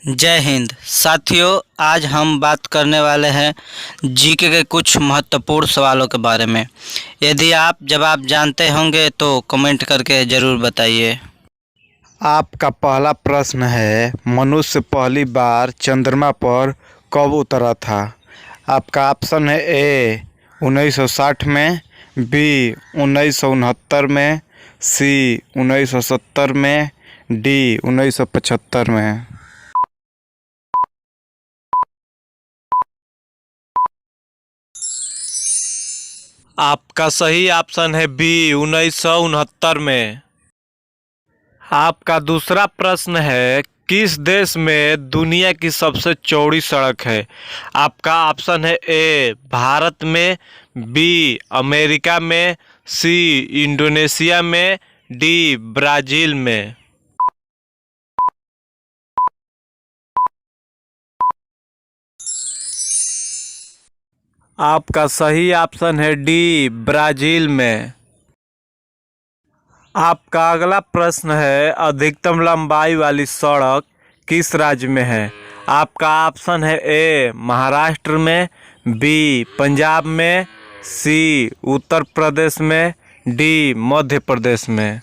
जय हिंद साथियों। आज हम बात करने वाले हैं जीके के कुछ महत्वपूर्ण सवालों के बारे में। यदि आप जवाब जानते होंगे तो कमेंट करके ज़रूर बताइए। आपका पहला प्रश्न है, मनुष्य पहली बार चंद्रमा पर कब उतरा था? आपका ऑप्शन है ए 1960 में, बी 1969 में, सी 1970 में, डी 1975 में। आपका सही ऑप्शन है बी 1969 में। आपका दूसरा प्रश्न है, किस देश में दुनिया की सबसे चौड़ी सड़क है? आपका ऑप्शन है ए भारत में, बी अमेरिका में, सी इंडोनेशिया में, डी ब्राज़ील में। आपका सही ऑप्शन है डी ब्राज़ील में। आपका अगला प्रश्न है, अधिकतम लंबाई वाली सड़क किस राज्य में है? आपका ऑप्शन है ए महाराष्ट्र में, बी पंजाब में, सी उत्तर प्रदेश में, डी मध्य प्रदेश में।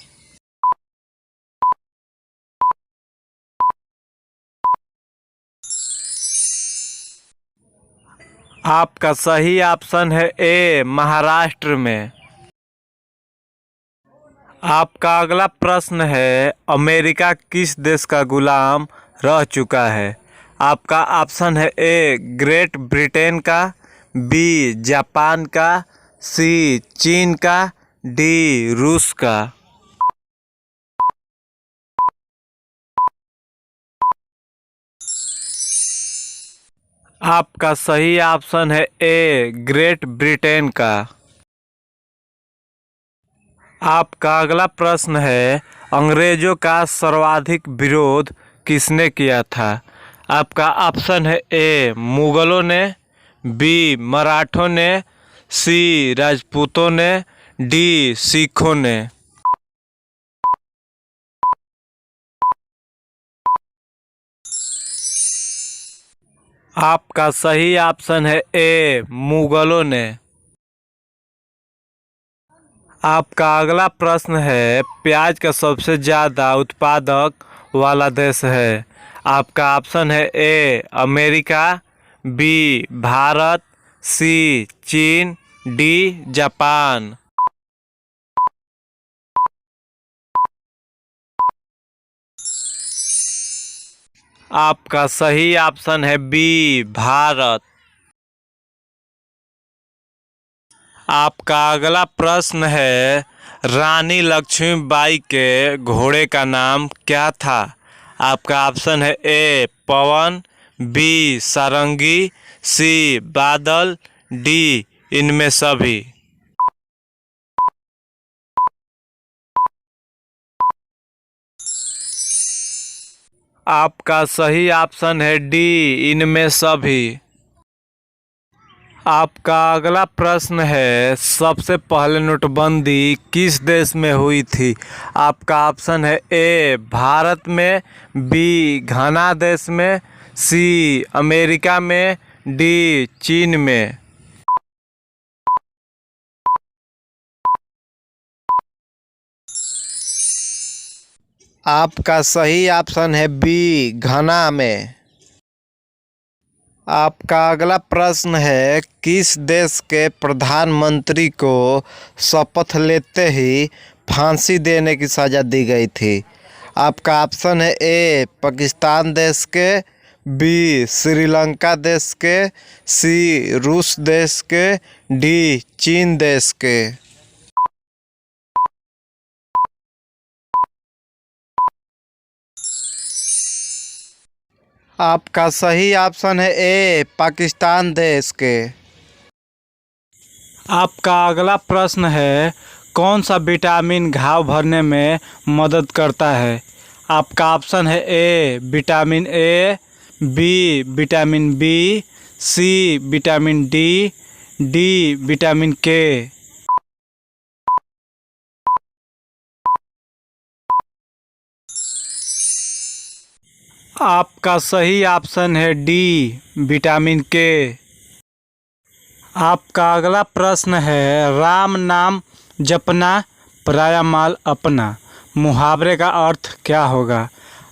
आपका सही ऑप्शन है ए महाराष्ट्र में। आपका अगला प्रश्न है, अमेरिका किस देश का गुलाम रह चुका है? आपका ऑप्शन है ए ग्रेट ब्रिटेन का, बी जापान का, सी चीन का, डी रूस का। आपका सही ऑप्शन है ए ग्रेट ब्रिटेन का। आपका अगला प्रश्न है, अंग्रेजों का सर्वाधिक विरोध किसने किया था? आपका ऑप्शन है ए मुगलों ने, बी मराठों ने, सी राजपूतों ने, डी सिखों ने। आपका सही ऑप्शन है ए मुगलों ने। आपका अगला प्रश्न है, प्याज का सबसे ज़्यादा उत्पादक वाला देश है? आपका ऑप्शन है ए अमेरिका, बी भारत, सी चीन, डी जापान। आपका सही ऑप्शन है बी भारत। आपका अगला प्रश्न है, रानी लक्ष्मीबाई के घोड़े का नाम क्या था? आपका ऑप्शन है ए पवन, बी सारंगी, सी बादल, डी इनमें सभी। आपका सही ऑप्शन है डी इनमें सभी। आपका अगला प्रश्न है, सबसे पहले नोटबंदी किस देश में हुई थी? आपका ऑप्शन है ए भारत में, बी घाना देश में, सी अमेरिका में, डी चीन में। आपका सही ऑप्शन है बी घाना में। आपका अगला प्रश्न है, किस देश के प्रधानमंत्री को शपथ लेते ही फांसी देने की सज़ा दी गई थी? आपका ऑप्शन है ए पाकिस्तान देश के, बी श्रीलंका देश के, सी रूस देश के, डी चीन देश के। आपका सही ऑप्शन है ए पाकिस्तान देश के। आपका अगला प्रश्न है, कौन सा विटामिन घाव भरने में मदद करता है? आपका ऑप्शन है A vitamin A, B vitamin B, C vitamin D, D vitamin K. आपका सही ऑप्शन है डी, विटामिन के। आपका अगला प्रश्न है, राम नाम जपना पराया माल अपना, मुहावरे का अर्थ क्या होगा?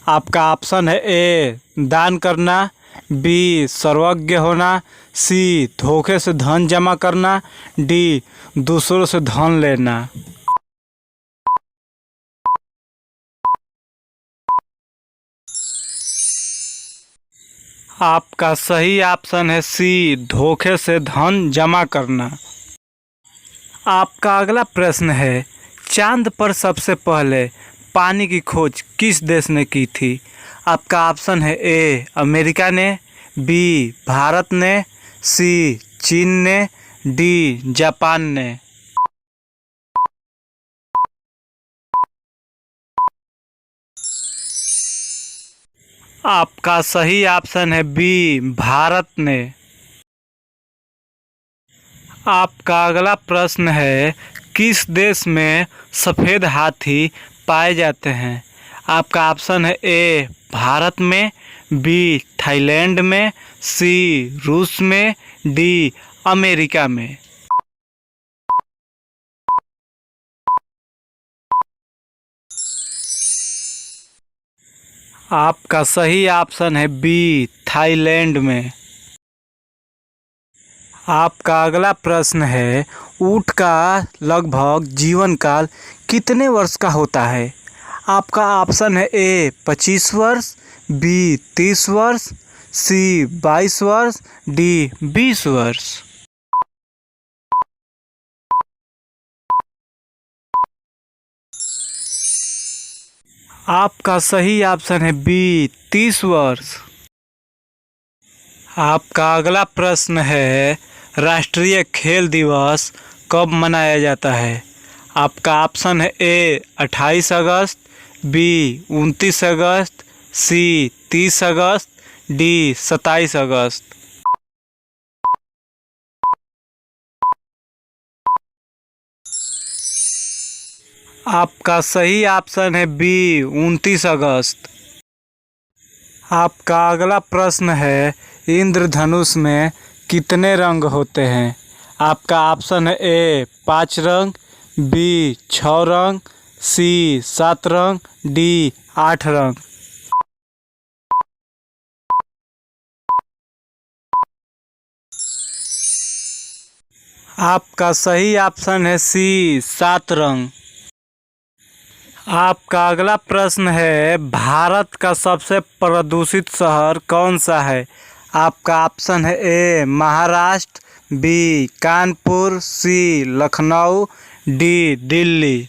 आपका ऑप्शन है ए, दान करना, बी, सर्वज्ञ होना, सी, धोखे से धन जमा करना, डी, दूसरों से धन लेना। आपका सही ऑप्शन है सी, धोखे से धन जमा करना। आपका अगला प्रश्न है, चांद पर सबसे पहले पानी की खोज किस देश ने की थी? आपका ऑप्शन है ए, अमेरिका ने, बी, भारत ने, सी, चीन ने, डी, जापान ने। आपका सही ऑप्शन है बी, भारत ने। आपका अगला प्रश्न है, किस देश में सफ़ेद हाथी पाए जाते हैं? आपका ऑप्शन है ए, भारत में, बी, थाईलैंड में, सी, रूस में, डी, अमेरिका में। आपका सही ऑप्शन है बी, थाईलैंड में। आपका अगला प्रश्न है, ऊँट का लगभग जीवन काल कितने वर्ष का होता है? आपका ऑप्शन है ए, 25 वर्ष, बी, 30 वर्ष, सी, 22 वर्ष, डी, 20 वर्ष। आपका सही ऑप्शन है बी, 30 वर्ष। आपका अगला प्रश्न है, राष्ट्रीय खेल दिवस कब मनाया जाता है? आपका ऑप्शन है ए, 28 अगस्त, बी, 29 अगस्त, सी, 30 अगस्त, डी, 27 अगस्त। आपका सही ऑप्शन है बी, 29 अगस्त। आपका अगला प्रश्न है, इंद्रधनुष में कितने रंग होते हैं? आपका ऑप्शन है ए, 5 रंग, बी, 6 रंग, सी, 7 रंग, डी, 8 रंग। आपका सही ऑप्शन है सी, 7 रंग। आपका अगला प्रश्न है, भारत का सबसे प्रदूषित शहर कौन सा है? आपका ऑप्शन है ए, महाराष्ट्र, बी, कानपुर, सी, लखनऊ, डी, दिल्ली।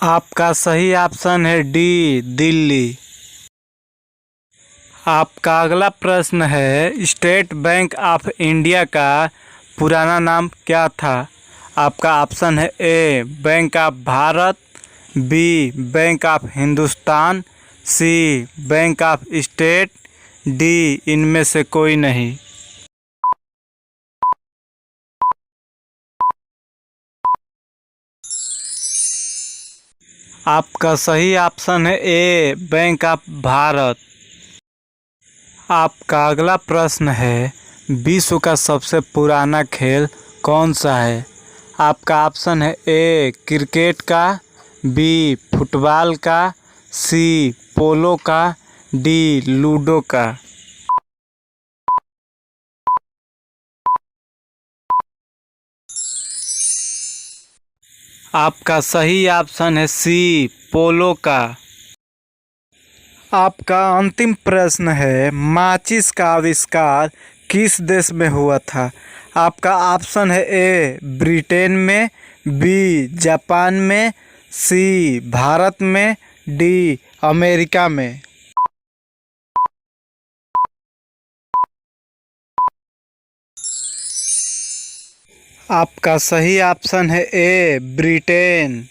आपका सही ऑप्शन है डी, दिल्ली। आपका अगला प्रश्न है, स्टेट बैंक ऑफ इंडिया का पुराना नाम क्या था? आपका ऑप्शन है A, bank of Bharat, B, bank of Hindustan, C, bank of state, D, इनमें से कोई नहीं। आपका सही ऑप्शन है ए, बैंक ऑफ भारत। आपका अगला प्रश्न है, विश्व का सबसे पुराना खेल कौन सा है? आपका ऑप्शन है ए, क्रिकेट का, बी, फुटबॉल का, सी, पोलो का, डी, लूडो का। आपका सही ऑप्शन है सी, पोलो का। आपका अंतिम प्रश्न है, माचिस का आविष्कार किस देश में हुआ था? आपका ऑप्शन है ए, ब्रिटेन में, बी, जापान में, सी, भारत में, डी, अमेरिका में। आपका सही ऑप्शन है ए, ब्रिटेन।